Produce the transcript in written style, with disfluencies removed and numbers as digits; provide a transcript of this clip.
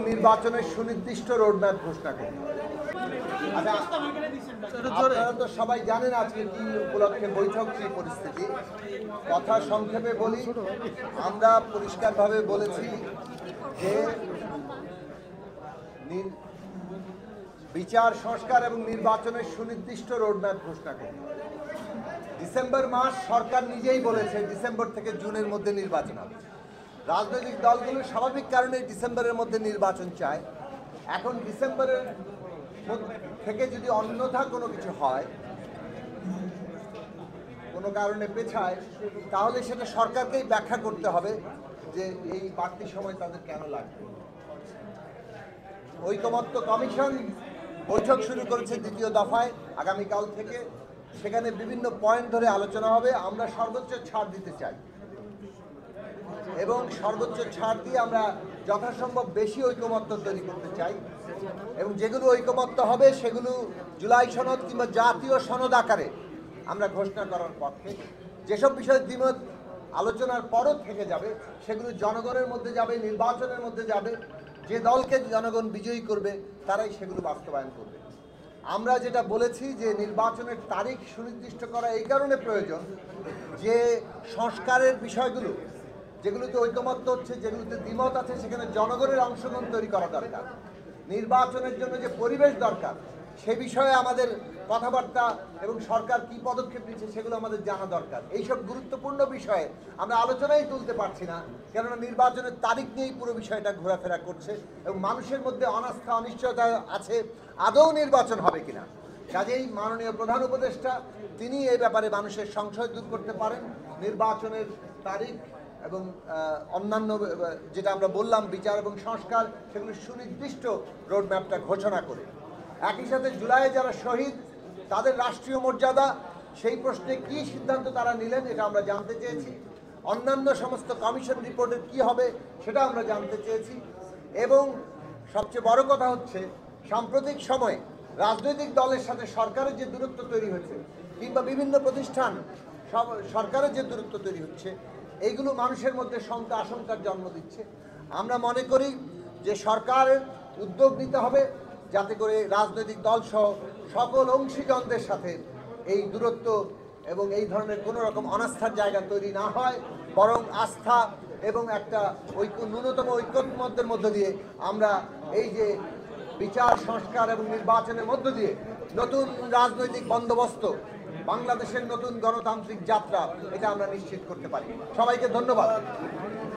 নির্বাচনের সুনির্দিষ্ট রোডম্যাপ ঘোষণা করি। আপনারা তো সবাই জানেন আজকে কি উপলক্ষে বৈঠক, কি পরিস্থিতি। কথা সংক্ষেপে বলি, আমরা পরিষ্কারভাবে বলেছি যে বিচার সংস্কার এবং নির্বাচনের সুনির্দিষ্ট রোডম্যাপ ঘোষণা করি। ডিসেম্বর মাস সরকার নিজেই বলেছে ডিসেম্বর থেকে জুনের মধ্যে নির্বাচন হবে। রাজনৈতিক দলগুলো স্বাভাবিক কারণে ডিসেম্বরের মধ্যে নির্বাচন চায়। এখন ডিসেম্বরের থেকে যদি অন্যথা কোনো কিছু হয়, কোনো কারণে পেছায়, তাহলে সেটা সরকারকেই ব্যাখ্যা করতে হবে যে এই বাড়তি সময় তাদের কেন লাগবে। ঐকমত্য কমিশন বৈঠক শুরু করেছে দ্বিতীয় দফায় আগামীকাল থেকে। সেখানে বিভিন্ন পয়েন্ট ধরে আলোচনা হবে। আমরা সর্বোচ্চ ছাড় দিতে চাই এবং সর্বোচ্চ ছাড় দিয়ে আমরা যথাসম্ভব বেশি ঐকমত্য তৈরি করতে চাই এবং যেগুলো ঐকমত্য হবে সেগুলো জুলাই সনদ কিংবা জাতীয় সনদ আকারে আমরা ঘোষণা করার পক্ষে। যেসব বিষয়ে দ্বিমত আলোচনার পরও থেকে যাবে সেগুলো জনগণের মধ্যে যাবে, নির্বাচনের মধ্যে যাবে। যে দলকে জনগণ বিজয়ী করবে তারাই সেগুলো বাস্তবায়ন করবে। আমরা যেটা বলেছি যে নির্বাচনের তারিখ সুনির্দিষ্ট করা এই কারণে প্রয়োজন যে সংস্কারের বিষয়গুলো যেগুলোতে ঐকমত্য হচ্ছে, যেগুলোতে দ্বিমত আছে, সেখানে জনগণের অংশগ্রহণ তৈরি করা দরকার। নির্বাচনের জন্য যে পরিবেশ দরকার সে বিষয়ে আমাদের কথাবার্তা এবং সরকার কি পদক্ষেপ নিচ্ছে সেগুলো আমাদের জানা দরকার। এইসব গুরুত্বপূর্ণ বিষয়ে আমরা আলোচনাই তুলতে পারছি না, কেননা নির্বাচনের তারিখ নিয়েই পুরো বিষয়টা ঘোরাফেরা করছে এবং মানুষের মধ্যে অনাস্থা, অনিশ্চয়তা আছে আদৌ নির্বাচন হবে কিনা। কাজেই মাননীয় প্রধান উপদেষ্টা তিনি এই ব্যাপারে মানুষের সংশয় দূর করতে পারেন। নির্বাচনের তারিখ এবং অন্যান্য যেটা আমরা বললাম বিচার এবং সংস্কার, সেগুলো সুনির্দিষ্ট রোডম্যাপটা ঘোষণা করে একই সাথে জুলাইয়ে যারা শহীদ তাদের রাষ্ট্রীয় মর্যাদা সেই প্রশ্নে কী সিদ্ধান্ত তারা নিলেন এটা আমরা জানতে চেয়েছি। অন্যান্য সমস্ত কমিশন রিপোর্টের কি হবে সেটা আমরা জানতে চেয়েছি। এবং সবচেয়ে বড় কথা হচ্ছে সাম্প্রতিক সময়ে রাজনৈতিক দলের সাথে সরকারের যে দূরত্ব তৈরি হচ্ছে কিংবা বিভিন্ন প্রতিষ্ঠান সরকারের যে দূরত্ব তৈরি হচ্ছে, এইগুলো মানুষের মধ্যে শঙ্কা আশঙ্কার জন্ম দিচ্ছে। আমরা মনে করি যে সরকারের উদ্যোগ নিতে হবে যাতে করে রাজনৈতিক দল সহ সকল অংশীজনদের সাথে এই দূরত্ব এবং এই ধরনের কোনো রকম অনাস্থার জায়গা তৈরি না হয়, বরং আস্থা এবং একটা ন্যূনতম ঐকমত্যের মধ্য দিয়ে আমরা এই যে বিচার সংস্কার এবং নির্বাচনের মধ্য দিয়ে নতুন রাজনৈতিক বন্দোবস্ত, বাংলাদেশের নতুন গণতান্ত্রিক যাত্রা, এটা আমরা নিশ্চিত করতে পারি। সবাইকে ধন্যবাদ।